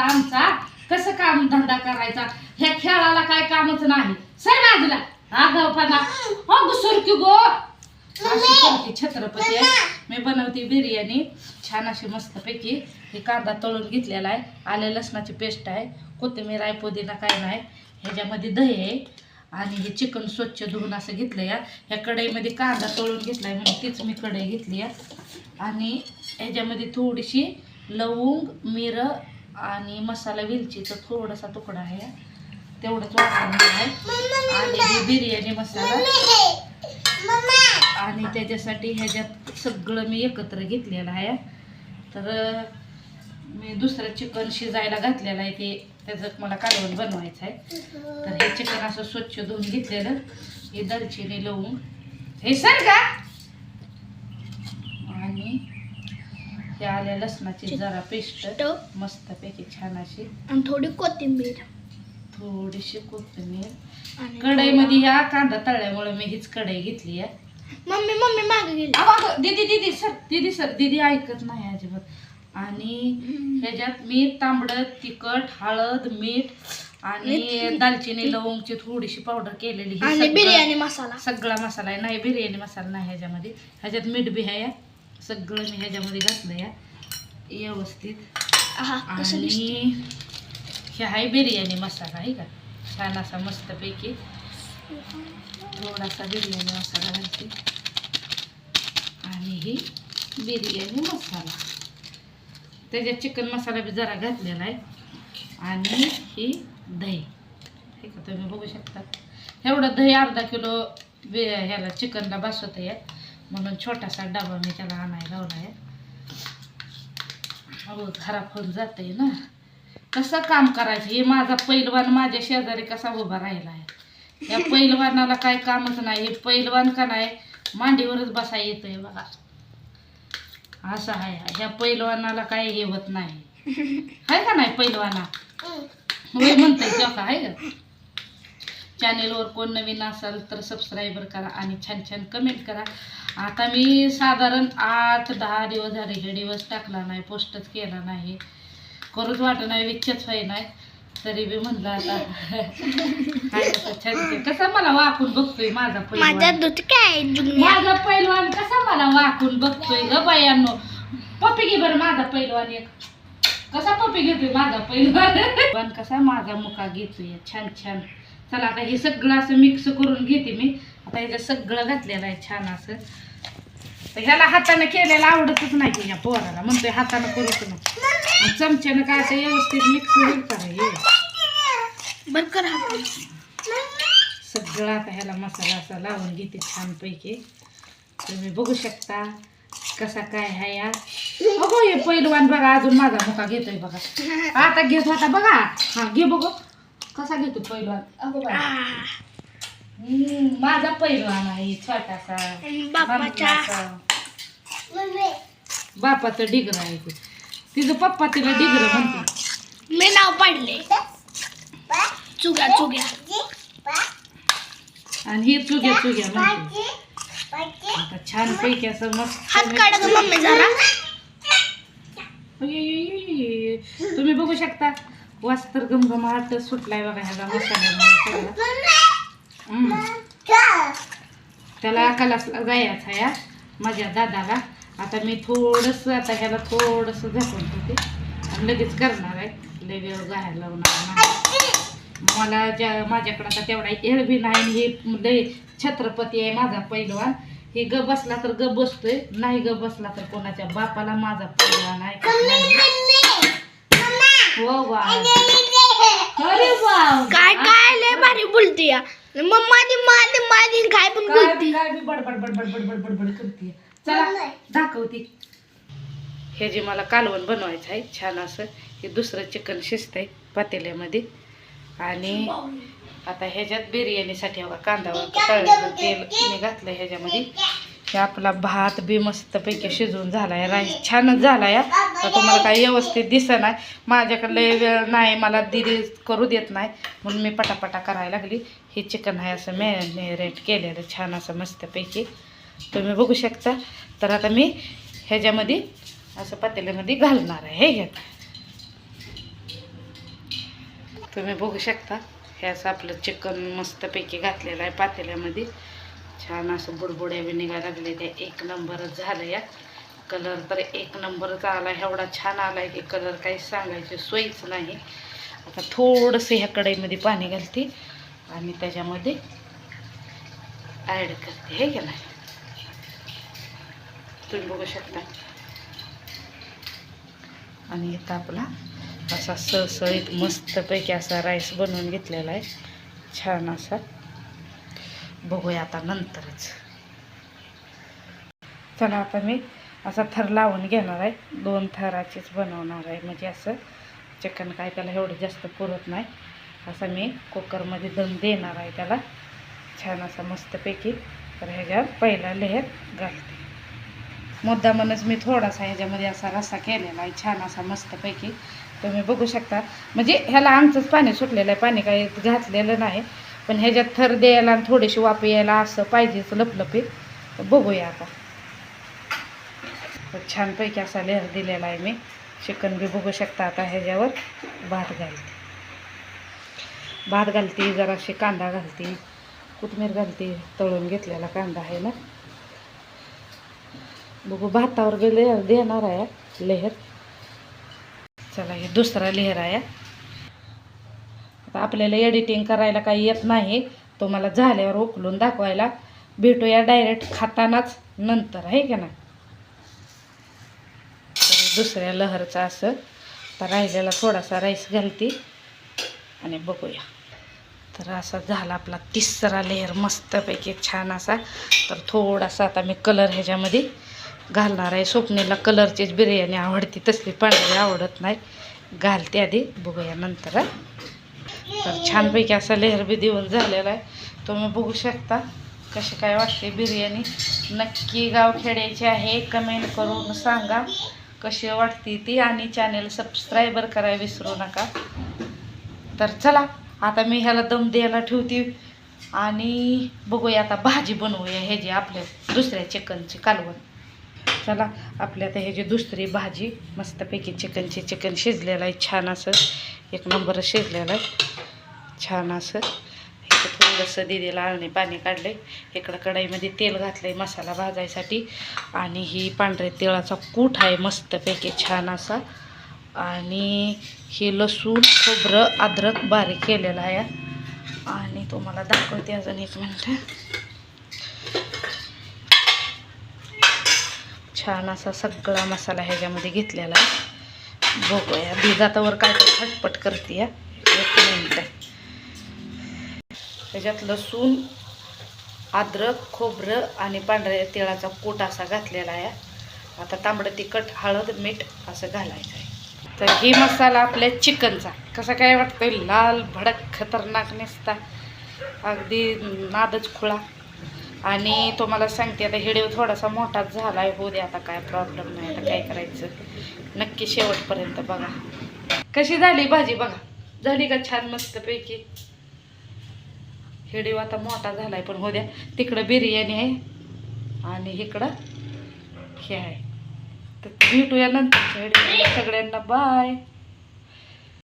आमचा कसं काम धंदा करायचा ह्या खेळाला काय कामच नाही सर बाजूला आगावपणा हो गुसर की गो अशी करते छत्रपती आहे मी बनवते बिर्याणी छान अशी मस्तपैकी हे कांदा तळून घेतलेला आहे आले लसणाची पेस्ट आहे कोथिंबीर आहे पुदिना काय नाही ह्याच्यामध्ये दही आहे आणि हे चिकन स्वच्छ धुवून असं घेतलं या ह्या कढईमध्ये कांदा तळून घेतला आहे म्हणून तीच मी कढई घेतली आहे आणि ह्याच्यामध्ये थोडीशी लवंग मिरं आणि मसाला वेलचीचा थोडासा तुकडा आहे तेवढंच वापरणार आहे आणि हे बिर्याणी मसाला आणि त्याच्यासाठी ह्याच्यात सगळं मी एकत्र घेतलेलं आहे तर मी दुसरं चिकन शिजायला घातलेलं आहे ते त्याचं मला कालवण बनवायचं आहे तर हे चिकन असं स्वच्छ धुवून घेतलेलं हे दालचिनी लवंग हे सर का आणि हे आल्या लसणाची जरा पेस्ट मस्तपैकी छान अशी आणि थोडी कोथिंबीर थोडीशी कोथिंबीर कढईमध्ये ह्या कांदा तळल्यामुळे मी हीच कढई घेतली आहे मम्मी मागे गेली दीदी सर दीदी ऐकत नाही अजिबात आणि ह्याच्यात मी तांबडं तिखट हळद मीठ आणि दालचिनी लवंगची थोडीशी पावडर केलेली आणि बिर्याणी मसाला सगळा मसाला आहे नाही बिर्याणी मसाला नाही ह्याच्यात मीठ बी आहे सगळं मी ह्याच्यामध्ये घातलं या व्यवस्थित आणि हे आहे बिर्याणी मसाला आहे का छान असा मस्तपैकी थोडासा बिर्याणी मसाला घालते आणि ही बिर्याणी मसाला त्याच्यात चिकन मसाला बी जरा घातलेला आहे आणि ही दही हे का तुम्ही बघू शकता एवढं दही अर्धा किलो ह्याला चिकनला बसवत आहे म्हणून छोटासा डबा मी त्याला आणायला लावला आहे हो खराब होऊन जाते ना कसं काम करायचं हे माझा पैलवान माझ्या शेजारी कसा उभा राहिला आहे या पैलवानाला काय कामच नाही हे पैलवान का नाही मांडीवरच बसा येतोय बघा असं आहे ह्या पैलवानाला काय हे होत नाही आहे का नाही पैलवाना होय म्हणताय तेव्हा का आहे का चॅनेलवर कोण नवीन असेल तर सबस्क्राईबर करा आणि छान छान कमेंट करा आता मी साधारण 8-10 दिवस झाले हे दिवस टाकला नाही पोस्टच केला नाही करूच वाटत नाही विच्छेच व्हाय नाही तरी बी म्हणलं आता काय छान कसा मला वाकून बघतोय माझा पैलवान कसा मला वाकून बघतोय ग बायांनो पप्पी घे बरं माझा पैलवान एक कसा पप्पी घेतोय माझा पैलवान कसा माझा मुका घेतोय छान छान चला आता हे सगळं असं मिक्स करून घेते मी आता ह्याच्यात सगळं घातलेलं आहे छान असं तर ह्याला हाताने केलेलं आवडतच नाही या पोराला म्हणतोय हाताने करूच ना चमच्यानं काय असं व्यवस्थित मिक्स होईल का हे सगळं आता ह्याला मसाला असा लावून घेते छानपैकी तुम्ही बघू शकता कसा काय आहे या बघू हे पैलवान बघा अजून माझा मुका घेतोय बघा आता घेत होता बघा हा घे बघू कसा घेतो पैलवान अगो माझा पैलवान आहे छोटासा बापाचं डिगर आहे ते तिचं पप्पा तिला डिगर म्हणते मी नाव पाडले चुग्या आणि ही चुग्या म्हणते आता छान पैकी असं मस्त हात काढा मम्मी जरा तुम्ही बघू शकता वास्तर गमगमाट सुटलाय बघा ह्याला मसाल्यामुळे त्याला कलासला जायचं या माझ्या दादाला आता मी थोडंसं आता ह्याला थोडंसं झाकून ठेवते आणि लगेच करणार आहे लय वेळ गायला लावणार नाही मला माझ्याकडं आता तेवढा येळ बी नाही हे लय छत्रपती आहे माझा पैलवान हे ग बसला तर ग बसतोय नाही ग बसला तर कोणाच्या बापाला माझा पैलवान आहे हो वा अरे वा काय लय भारी बोलते या माझी काय पण बोलते काय बी बडबड करते चला दाखवते हे जे मला कालवण बनवायचं आहे छान असं हे दुसरं चिकन शिजतंय पातेल्यामध्ये आणि आता ह्याच्यात बिर्याणीसाठी बघा कांदा तळलेलं तेल मी घातलं ह्याच्यामध्ये हे आपला भात बी मस्तपैकी शिजवून झाला आहे राईस छानच झाला आहे तर तुम्हाला काही व्यवस्थित दिसत नाही माझ्याकडे वेळ नाही मला दिदी करू देत नाही म्हणून मी पटापटा करायला लागली हे चिकन आहे असं मॅरिनेट केलेलं छान असं मस्तपैकी तुम्ही बघू शकता तर आता मी ह्याच्यामध्ये असं पातेल्यामध्ये घालणार आहे हे घ्या तुम्ही बघू शकता हे असं आपलं चिकन मस्तपैकी घातलेलं आहे पातेल्यामध्ये. छान असं बुडबुड्या बी निघायला लागले. ते एक नंबरच झालं या. कलर तर एक नंबरच आला, एवढा छान आला आहे की कलर काही सांगायची सोयीच नाही. आता थोडंसं ह्या कढईमध्ये पाणी घालते आणि त्याच्यामध्ये ॲड करते, हे की नाही. तुम्ही बघू शकता. आणि इथं आपला असा सळसळीत मस्तपैकी असा राईस बनवून घेतलेला आहे, छान असा. बघूया आता नंतरच. चला आता मी असा थर लावून घेणार आहे, 2 थराचीच बनवणार आहे. म्हणजे असं चिकन काय त्याला एवढं जास्त पुरत नाही. असं मी कुकरमध्ये दम देणार आहे त्याला, छान असा मस्तपैकी. तर ह्याच्यावर पहिला लेयर घालते. मुद्दामनच मी थोडासा ह्याच्यामध्ये असा रस्सा केलेला आहे, छान असा मस्तपैकी. तुम्ही बघू शकता. म्हणजे ह्याला आमचंच पाणी सुटलेलं आहे, पाणी काही घातलेलं नाही. पण ह्याच्यात थर द्यायला आणि थोडीशी वाफ यायला असं पाहिजेच लपलपीत. तर बघूया आता. तर छानपैकी असा लेअर दिलेला आहे मी. चिकन बी बघू शकता. आता ह्याच्यावर भात घालते, जराशी कांदा घालते, कोथिंबीर घालते, तळून घेतलेला कांदा आहे ना. बघू भातावर बी लेअर देणार आहे लेअर. चला हे दुसरा लेअर आहे. आता आपल्याला एडिटिंग करायला काही येत नाही, तुम्हाला झाल्यावर उकलून दाखवायला. भेटूया डायरेक्ट खातानाच नंतर, आहे का ना. दुसऱ्या लहरचा असं तर राहिलेला थोडासा राईस घालते आणि बघूया. तर असा झाला आपला तिसरा लेअर मस्तपैकी छान असा. तर थोडासा आता मी कलर ह्याच्यामध्ये घालणार आहे. स्वप्नीला कलरचीच बिर्याणी आवडते, तसली पांढरी आवडत नाही. घालते आधी, बघूया नंतर. तर छानपैकी असा लेअर बी देऊन झालेला आहे. तुम्ही बघू शकता कशी काय वाटते बिर्याणी. नक्की गावखेड्याची आहे, कमेंट करून सांगा कशी वाटते ती. आणि चॅनल सबस्क्राईबर करायला विसरू नका. तर चला आता मी ह्याला दम द्यायला ठेवते आणि बघूया आता भाजी बनवूया ह्याची आपल्या दुसऱ्या चिकनची कालवण. चला आपल्या आता ह्याची दुसरी भाजी मस्तपैकी चिकनची. चिकन शिजलेलं आहे छान असं, एक नंबर शिजलेलं आहे छान असं. इथं थोडंसं दिलेलं आळणी पाणी काढलं आहे. इकडं कढईमध्ये तेल घातलं आहे मसाला भाजायसाठी. आणि ही पांढऱ्या तिळाचा कूट आहे मस्तपैकी छान असा. आणि हे लसूण खोबरं अद्रक बारीक केलेलं आहे. आणि तुम्हाला दाखवते अजून एक मिनटं. छान असा सगळा मसाला ह्याच्यामध्ये घेतलेला आहे. बघूया भिजातावर काय काय खटपट करते या. एक मिनटं. त्याच्यात लसूण अद्रक खोबरं आणि पांढऱ्या तिळाचा कूट असा घातलेला आहे. आता तांबडं तिखट हळद मीठ असं घालायचं आहे. तर ही मसाला आपल्या चिकनचा कसा काय वाटतोय, लाल भडक खतरनाक नसता, अगदी नादच खुळा. आणि तुम्हाला सांगते आता व्हिडिओ थोडासा मोठाच झाला आहे, होऊ दे आता काय प्रॉब्लेम नाही. आता काय करायचं, नक्की शेवटपर्यंत बघा. कशी झाली भाजी बघा, झाली का छान मस्तपैकी. व्हिडिओ आता मोठा झाला आहे पण होऊ द्या. तिकडं बिर्याणी आहे आणि इकडं हे आहे. तर भेटूया नंतर. सगळ्यांना बाय.